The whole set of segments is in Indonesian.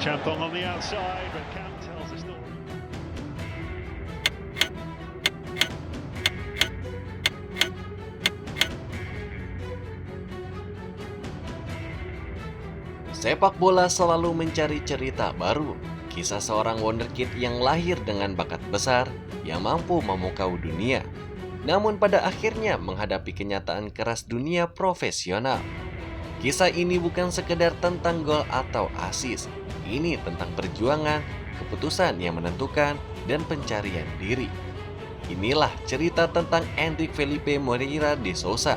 Champong on the outside, but Count tells us not. Sepak bola selalu mencari cerita baru. Kisah seorang wonderkid yang lahir dengan bakat besar yang mampu memukau dunia. Namun pada akhirnya menghadapi kenyataan keras dunia profesional. Kisah ini bukan sekedar tentang gol atau assist. Ini tentang perjuangan, keputusan yang menentukan, dan pencarian diri. Inilah cerita tentang Endrick Felipe Moreira de Souza,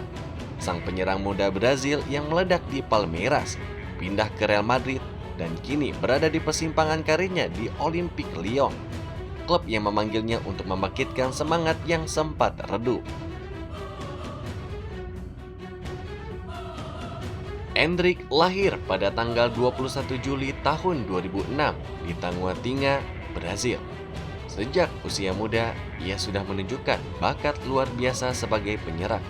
sang penyerang muda Brazil yang meledak di Palmeiras, pindah ke Real Madrid, dan kini berada di persimpangan karirnya di Olympique Lyon, klub yang memanggilnya untuk membangkitkan semangat yang sempat redup. Endrick lahir pada tanggal 21 Juli tahun 2006 di Taguatinga, Brazil. Sejak usia muda, ia sudah menunjukkan bakat luar biasa sebagai penyerang.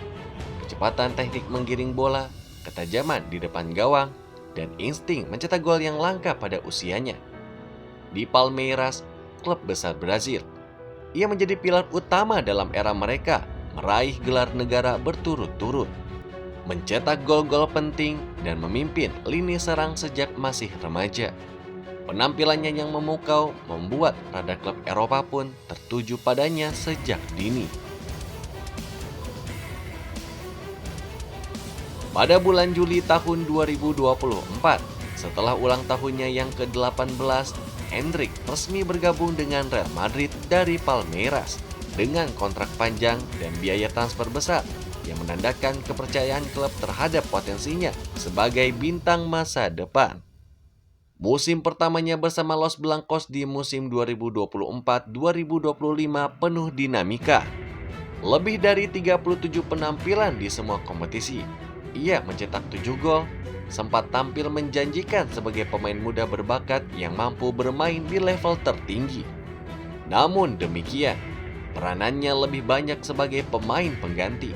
Kecepatan teknik menggiring bola, ketajaman di depan gawang, dan insting mencetak gol yang langka pada usianya. Di Palmeiras, klub besar Brazil, ia menjadi pilar utama dalam era mereka meraih gelar negara berturut-turut, mencetak gol-gol penting, dan memimpin lini serang sejak masih remaja. Penampilannya yang memukau membuat rada klub Eropa pun tertuju padanya sejak dini. Pada bulan Juli tahun 2024, setelah ulang tahunnya yang ke-18, Endrick resmi bergabung dengan Real Madrid dari Palmeiras dengan kontrak panjang dan biaya transfer besar yang menandakan kepercayaan klub terhadap potensinya sebagai bintang masa depan. Musim pertamanya bersama Los Blancos di musim 2024-2025 penuh dinamika. Lebih dari 37 penampilan di semua kompetisi. Ia mencetak 7 gol, sempat tampil menjanjikan sebagai pemain muda berbakat yang mampu bermain di level tertinggi. Namun demikian, peranannya lebih banyak sebagai pemain pengganti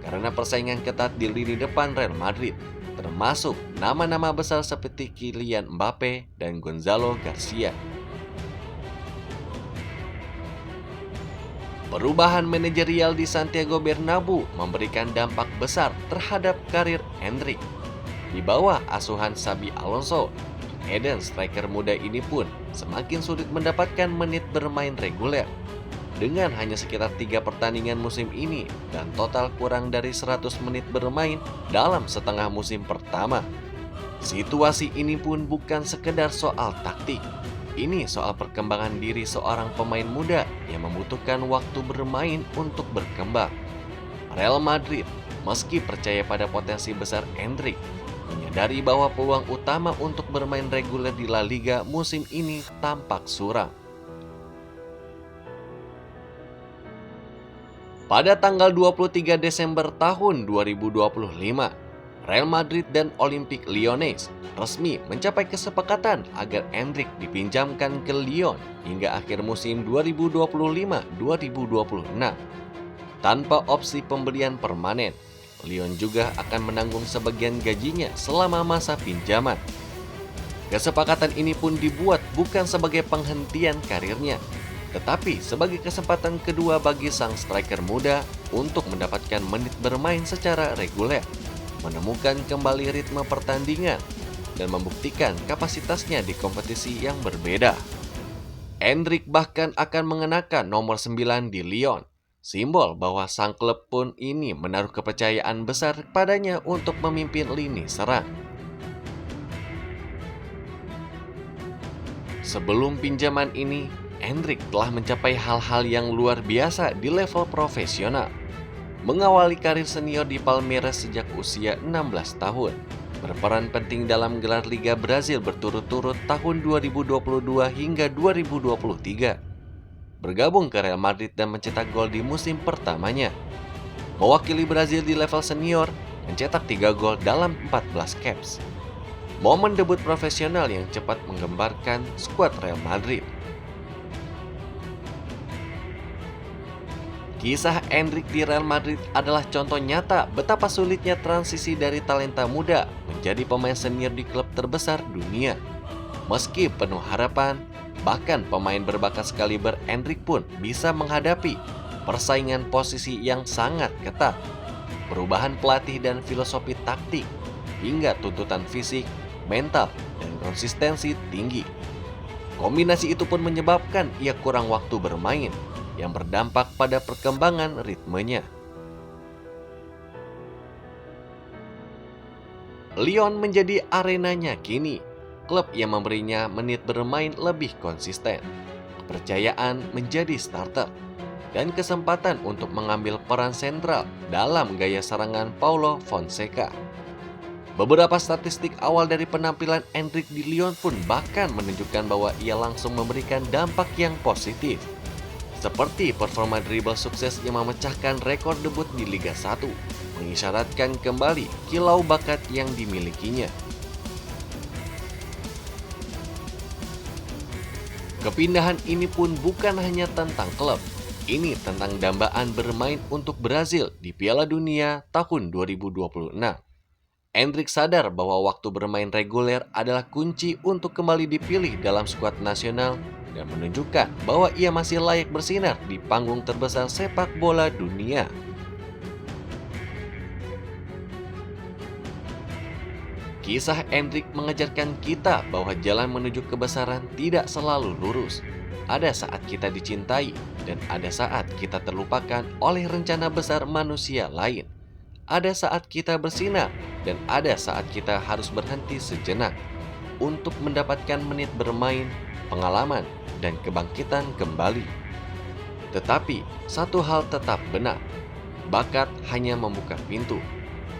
karena persaingan ketat di lini depan Real Madrid, termasuk nama-nama besar seperti Kylian Mbappe dan Gonzalo Garcia. Perubahan manajerial di Santiago Bernabeu memberikan dampak besar terhadap karir Endrick. Di bawah asuhan Xabi Alonso, Eden striker muda ini pun semakin sulit mendapatkan menit bermain reguler. Dengan hanya sekitar 3 pertandingan musim ini dan total kurang dari 100 menit bermain dalam setengah musim pertama. Situasi ini pun bukan sekedar soal taktik. Ini soal perkembangan diri seorang pemain muda yang membutuhkan waktu bermain untuk berkembang. Real Madrid, meski percaya pada potensi besar Endrick, menyadari bahwa peluang utama untuk bermain reguler di La Liga musim ini tampak suram. Pada tanggal 23 Desember tahun 2025, Real Madrid dan Olympique Lyonnais resmi mencapai kesepakatan agar Endrick dipinjamkan ke Lyon hingga akhir musim 2025-2026. Tanpa opsi pembelian permanen, Lyon juga akan menanggung sebagian gajinya selama masa pinjaman. Kesepakatan ini pun dibuat bukan sebagai penghentian karirnya, tetapi sebagai kesempatan kedua bagi sang striker muda untuk mendapatkan menit bermain secara reguler, menemukan kembali ritme pertandingan, dan membuktikan kapasitasnya di kompetisi yang berbeda. Endrick bahkan akan mengenakan nomor 9 di Lyon, simbol bahwa sang klub pun ini menaruh kepercayaan besar padanya untuk memimpin lini serang. Sebelum pinjaman ini, Endrick telah mencapai hal-hal yang luar biasa di level profesional. Mengawali karir senior di Palmeiras sejak usia 16 tahun, berperan penting dalam gelar Liga Brazil berturut-turut tahun 2022 hingga 2023. Bergabung ke Real Madrid dan mencetak gol di musim pertamanya. Mewakili Brazil di level senior, mencetak 3 gol dalam 14 caps. Momen debut profesional yang cepat menggembarkan skuad Real Madrid. Kisah Endrick di Real Madrid adalah contoh nyata betapa sulitnya transisi dari talenta muda menjadi pemain senior di klub terbesar dunia. Meski penuh harapan, bahkan pemain berbakat sekaliber Endrick pun bisa menghadapi persaingan posisi yang sangat ketat, perubahan pelatih dan filosofi taktik, hingga tuntutan fisik, mental, dan konsistensi tinggi. Kombinasi itu pun menyebabkan ia kurang waktu bermain, yang berdampak pada perkembangan ritmenya. Lyon menjadi arenanya kini, klub yang memberinya menit bermain lebih konsisten, kepercayaan menjadi starter, dan kesempatan untuk mengambil peran sentral dalam gaya serangan Paulo Fonseca. Beberapa statistik awal dari penampilan Endrick di Lyon pun bahkan menunjukkan bahwa ia langsung memberikan dampak yang positif. Seperti performa dribble sukses yang memecahkan rekor debut di Liga 1, mengisyaratkan kembali kilau bakat yang dimilikinya. Kepindahan ini pun bukan hanya tentang klub, ini tentang dambaan bermain untuk Brazil di Piala Dunia tahun 2026. Endrick sadar bahwa waktu bermain reguler adalah kunci untuk kembali dipilih dalam skuad nasional dan menunjukkan bahwa ia masih layak bersinar di panggung terbesar sepak bola dunia. Kisah Endrick mengajarkan kita bahwa jalan menuju kebesaran tidak selalu lurus. Ada saat kita dicintai dan ada saat kita terlupakan oleh rencana besar manusia lain. Ada saat kita bersinar dan ada saat kita harus berhenti sejenak untuk mendapatkan menit bermain, pengalaman, dan kebangkitan kembali. Tetapi satu hal tetap benar, bakat hanya membuka pintu.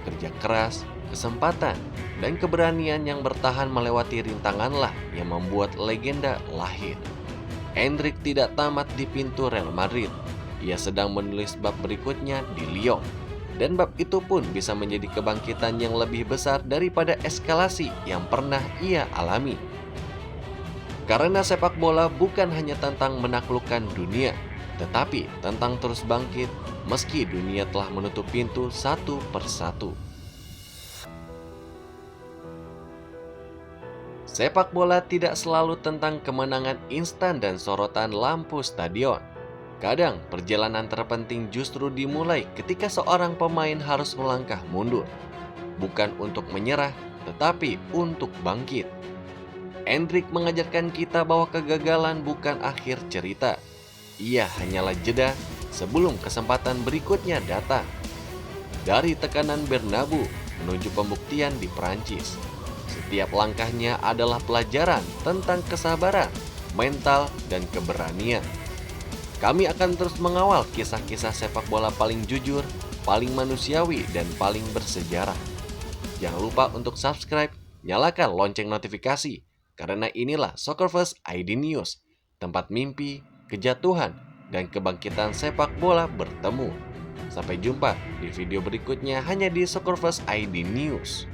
Kerja keras, kesempatan, dan keberanian yang bertahan melewati rintanganlah yang membuat legenda lahir. Endrick tidak tamat di pintu Real Madrid. Ia sedang menulis bab berikutnya di Lyon. Dan bab itu pun bisa menjadi kebangkitan yang lebih besar daripada eskalasi yang pernah ia alami. Karena sepak bola bukan hanya tentang menaklukkan dunia, tetapi tentang terus bangkit meski dunia telah menutup pintu satu persatu. Sepak bola tidak selalu tentang kemenangan instan dan sorotan lampu stadion. Kadang perjalanan terpenting justru dimulai ketika seorang pemain harus melangkah mundur. Bukan untuk menyerah, tetapi untuk bangkit. Endrick mengajarkan kita bahwa kegagalan bukan akhir cerita. Ia hanyalah jeda sebelum kesempatan berikutnya datang. Dari tekanan Bernabeu menuju pembuktian di Prancis, setiap langkahnya adalah pelajaran tentang kesabaran, mental, dan keberanian. Kami akan terus mengawal kisah-kisah sepak bola paling jujur, paling manusiawi, dan paling bersejarah. Jangan lupa untuk subscribe, nyalakan lonceng notifikasi, karena inilah Soccer First ID News, tempat mimpi, kejatuhan, dan kebangkitan sepak bola bertemu. Sampai jumpa di video berikutnya hanya di Soccer First ID News.